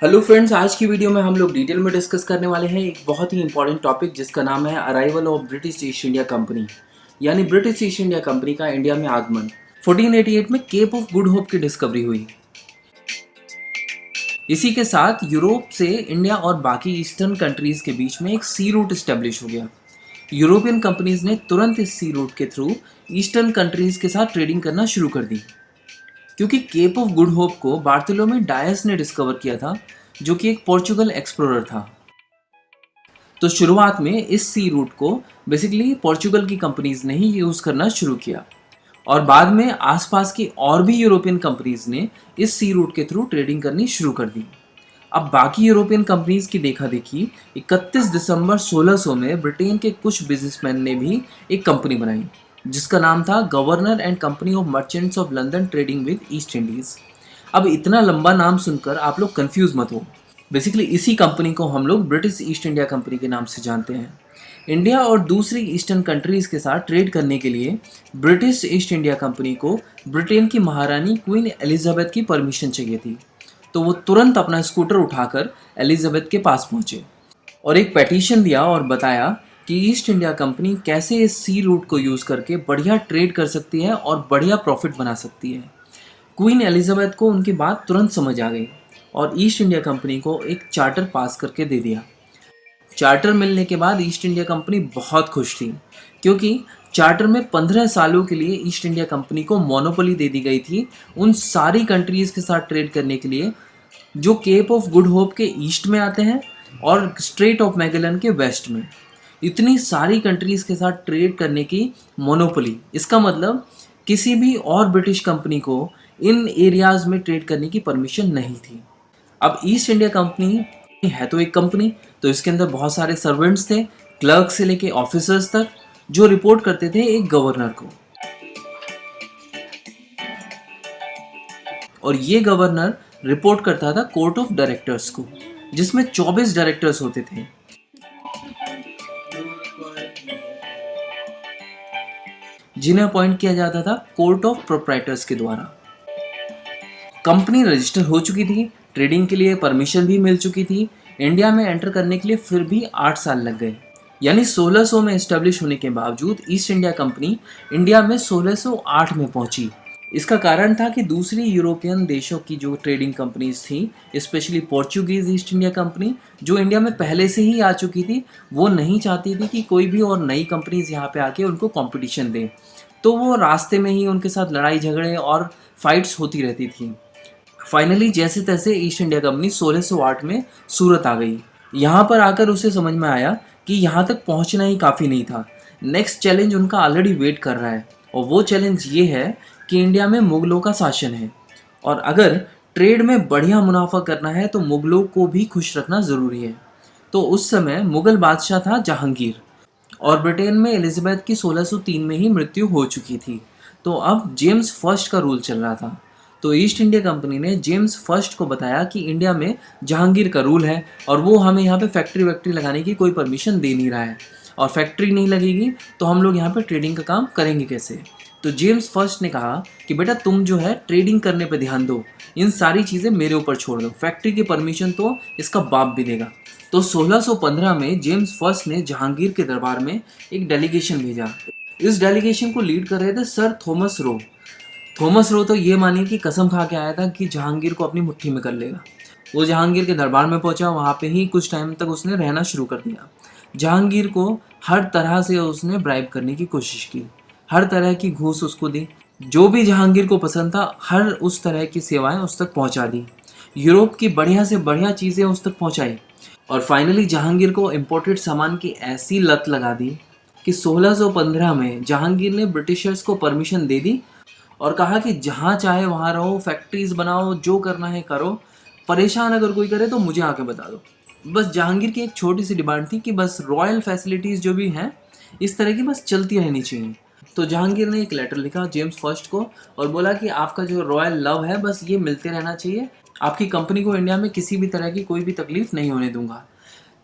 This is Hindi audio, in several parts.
हेलो फ्रेंड्स, आज की वीडियो में हम लोग डिटेल में डिस्कस करने वाले हैं एक बहुत ही इंपॉर्टेंट टॉपिक जिसका नाम है arrival of British east India company, यानी ब्रिटिश ईस्ट इंडिया कंपनी का इंडिया में आगमन। 1488 में केप ऑफ गुड होप की डिस्कवरी हुई। इसी के साथ यूरोप से इंडिया और बाकी ईस्टर्न कंट्रीज के बीच में एक सी रूट स्टेब्लिश हो गया। यूरोपियन कंपनीज ने तुरंत इस सी रूट के थ्रू ईस्टर्न कंट्रीज के साथ ट्रेडिंग करना शुरू कर दी, क्योंकि केप ऑफ गुड होप को बार्थोलोमे डायस ने डिस्कवर किया था, जो कि एक पोर्चुगल एक्सप्लोरर था। तो शुरुआत में इस सी रूट को बेसिकली पोर्चुगल की कंपनीज ने ही यूज करना शुरू किया और बाद में आसपास की और भी यूरोपियन कंपनीज ने इस सी रूट के थ्रू ट्रेडिंग करनी शुरू कर दी। अब बाकी यूरोपियन कंपनीज की देखा देखी 31 दिसंबर 1600 में ब्रिटेन के कुछ बिजनेसमैन ने भी एक कंपनी बनाई जिसका नाम था governor and company of merchants of London trading with east Indies. अब इतना लंबा नाम सुनकर आप लोग कंफ्यूज मत हो। बेसिकली इसी कंपनी को हम लोग ब्रिटिश ईस्ट इंडिया कंपनी के नाम से जानते हैं। इंडिया और दूसरी ईस्टर्न कंट्रीज के साथ ट्रेड करने के लिए ब्रिटिश ईस्ट इंडिया कंपनी को ब्रिटेन की महारानी क्वीन एलिजाबेथ की परमिशन चाहिए थी। तो वो तुरंत अपना स्कूटर उठाकर एलिजाबेथ के पास पहुंचे और एक पेटिशन दिया और बताया कि ईस्ट इंडिया कंपनी कैसे इस सी रूट को यूज़ करके बढ़िया ट्रेड कर सकती है और बढ़िया प्रॉफिट बना सकती है। क्वीन एलिजाबेथ को उनकी बात तुरंत समझ आ गई और ईस्ट इंडिया कंपनी को एक चार्टर पास करके दे दिया। चार्टर मिलने के बाद ईस्ट इंडिया कंपनी बहुत खुश थी, क्योंकि चार्टर में 15 सालों के लिए ईस्ट इंडिया कंपनी को मोनोपोली दे दी गई थी उन सारी कंट्रीज़ के साथ ट्रेड करने के लिए जो केप ऑफ गुड होप के ईस्ट में आते हैं और स्ट्रेट ऑफ मैगेलन के वेस्ट में। इतनी सारी कंट्रीज़ के साथ ट्रेड करने की मोनोपोली, इसका मतलब किसी भी और ब्रिटिश कंपनी को इन एरियाज़ में ट्रेड करने की परमिशन नहीं थी। अब ईस्ट इंडिया कंपनी है तो एक कंपनी, तो इसके अंदर बहुत सारे सर्वेंट्स थे, क्लर्क से लेके ऑफिसर्स तक, जो रिपोर्ट करते थे एक गवर्नर को। और ये गवर्नर रिपोर्ट करता था कोर्ट ऑफ डायरेक्टर्स को, जिसमें 24 डायरेक्टर्स होते थे। जिन्हें अपॉइंट किया जाता था कोर्ट ऑफ प्रोप्राइटर्स के द्वारा। कंपनी रजिस्टर हो चुकी थी, ट्रेडिंग के लिए परमिशन भी मिल चुकी थी। इंडिया में एंटर करने के लिए फिर भी 8 साल लग गए, यानी 1600 में एस्टेब्लिश होने के बावजूद ईस्ट इंडिया कंपनी इंडिया में 1608 में पहुंची। इसका कारण था कि दूसरी यूरोपियन देशों की जो ट्रेडिंग कंपनीज थी, specially Portuguese east India company जो इंडिया में पहले से ही आ चुकी थी, वो नहीं चाहती थी कि कोई भी और नई कंपनीज यहाँ पे आके उनको कंपटीशन दें। तो वो रास्ते में ही उनके साथ लड़ाई झगड़े और फाइट्स होती रहती थी। फाइनली जैसे तैसे ईस्ट इंडिया कंपनी 1608 में सूरत आ गई। यहाँ पर आकर उसे समझ में आया कि यहाँ तक पहुँचना ही काफ़ी नहीं था। नेक्स्ट चैलेंज उनका ऑलरेडी वेट कर रहा है, और वो चैलेंज ये है कि इंडिया में मुगलों का शासन है, और अगर ट्रेड में बढ़िया मुनाफा करना है तो मुगलों को भी खुश रखना ज़रूरी है। तो उस समय मुगल बादशाह था जहांगीर, और ब्रिटेन में एलिजाबेथ की 1603 में ही मृत्यु हो चुकी थी। तो अब जेम्स फर्स्ट का रूल चल रहा था। तो ईस्ट इंडिया कंपनी ने जेम्स फर्स्ट को बताया कि इंडिया में जहांगीर का रूल है और वो हमें यहाँ पे फैक्ट्री वैक्ट्री लगाने की कोई परमिशन दे नहीं रहा है, और फैक्ट्री नहीं लगेगी तो हम लोग यहाँ पे ट्रेडिंग का काम करेंगे कैसे। तो जेम्स फर्स्ट ने कहा कि बेटा तुम जो है ट्रेडिंग करने पे ध्यान दो, इन सारी चीज़ें मेरे ऊपर छोड़ दो, फैक्ट्री की परमिशन तो इसका बाप भी देगा। तो 1615 में जेम्स फर्स्ट ने जहांगीर के दरबार में एक डेलीगेशन भेजा। इस डेलीगेशन को लीड कर रहे थे sir Thomas Roe. Thomas Roe तो ये मानिए कि कसम खा के आया था कि जहांगीर को अपनी मुट्ठी में कर लेगा। वो जहांगीर के दरबार में पहुंचा, वहाँ पे ही कुछ टाइम तक उसने रहना शुरू कर दिया। जहांगीर को हर तरह से उसने ब्राइब करने की कोशिश की, हर तरह की घूस उसको दी, जो भी जहांगीर को पसंद था हर उस तरह की सेवाएं उस तक पहुँचा दी। यूरोप की बढ़िया से बढ़िया चीज़ें उस तक पहुँचाई, और फाइनली जहांगीर को इम्पोर्टेड सामान की ऐसी लत लगा दी कि 1615 में जहांगीर ने ब्रिटिशर्स को परमिशन दे दी और कहा कि जहाँ चाहे वहाँ रहो, फैक्ट्रीज बनाओ, जो करना है करो, परेशान अगर कोई करे तो मुझे आके बता दो। बस जहांगीर की एक छोटी सी डिमांड थी कि बस रॉयल फैसिलिटीज़ जो भी हैं इस तरह की बस चलती रहनी चाहिए। तो जहांगीर ने एक लेटर लिखा जेम्स फर्स्ट को और बोला कि आपका जो रॉयल लव है बस ये मिलते रहना चाहिए, आपकी कंपनी को इंडिया में किसी भी तरह की कोई भी तकलीफ नहीं होने दूंगा।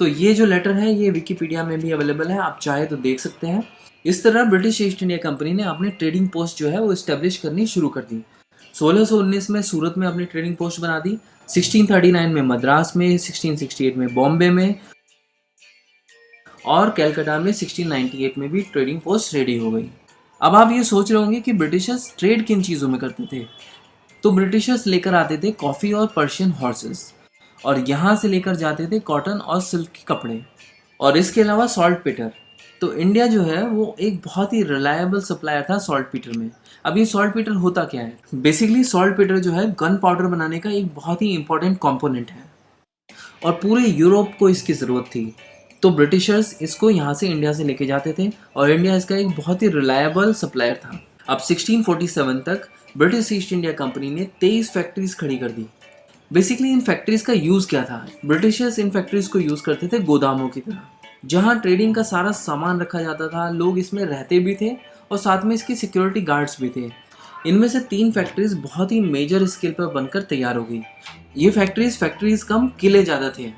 तो ये जो लेटर है ये विकिपीडिया में भी अवेलेबल है, आप चाहे तो देख सकते हैं। इस तरह ब्रिटिश ईस्ट इंडिया कंपनी ने अपनी ट्रेडिंग पोस्ट जो है वो इस्टेब्लिश करनी शुरू कर दी। 1619 में सूरत में अपनी ट्रेडिंग पोस्ट बना दी। 1639 में मद्रास में, 1668 में बॉम्बे में और कलकत्ता में 1698 में भी ट्रेडिंग पोस्ट रेडी हो गई। अब आप ये सोच रहे होंगे कि ब्रिटिशर्स ट्रेड किन चीज़ों में करते थे। तो ब्रिटिशर्स लेकर आते थे कॉफ़ी और पर्शियन हॉर्सेस, और यहाँ से लेकर जाते थे कॉटन और सिल्क के कपड़े, और इसके अलावा सॉल्ट पीटर। तो इंडिया जो है वो एक बहुत ही रिलायबल सप्लायर था सॉल्ट पीटर में। अब ये सॉल्ट पीटर होता क्या है? बेसिकली सॉल्ट पीटर जो है गन पाउडर बनाने का एक बहुत ही इंपॉर्टेंट कंपोनेंट है, और पूरे यूरोप को इसकी ज़रूरत थी। तो ब्रिटिशर्स इसको यहाँ से इंडिया से लेके जाते थे, और इंडिया इसका एक बहुत ही रिलायबल सप्लायर था। अब 1647 तक ब्रिटिश ईस्ट इंडिया कंपनी ने 23 फैक्ट्रीज खड़ी कर दी। बेसिकली इन फैक्ट्रीज का यूज़ क्या था? ब्रिटिशर्स इन फैक्ट्रीज को यूज़ करते थे गोदामों की तरह, जहाँ ट्रेडिंग का सारा सामान रखा जाता था। लोग इसमें रहते भी थे और साथ में इसकी सिक्योरिटी गार्ड्स भी थे। इनमें से 3 फैक्ट्रीज बहुत ही मेजर स्केल पर बनकर तैयार हो गई। ये फैक्ट्रीज कम, किले ज़्यादा थे।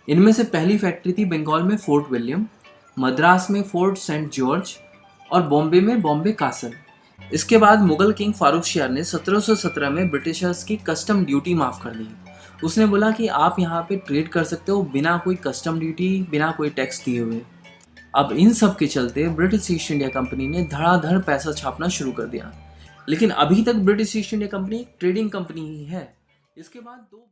इनमें से पहली फैक्ट्री थी बंगाल में फोर्ट विलियम, मद्रास में फोर्ट सेंट जॉर्ज और बॉम्बे में बॉम्बे कासल। इसके बाद मुगल किंग फारूक शाह ने 1717 में ब्रिटिशर्स की कस्टम ड्यूटी माफ़ कर दी। उसने बोला कि आप यहाँ पे ट्रेड कर सकते हो बिना कोई कस्टम ड्यूटी, बिना कोई टैक्स दिए हुए। अब इन सब के चलते ब्रिटिश ईस्ट इंडिया कंपनी ने धड़ाधड़ पैसा छापना शुरू कर दिया। लेकिन अभी तक ब्रिटिश ईस्ट इंडिया कंपनी एक ट्रेडिंग कंपनी ही है। इसके बाद 2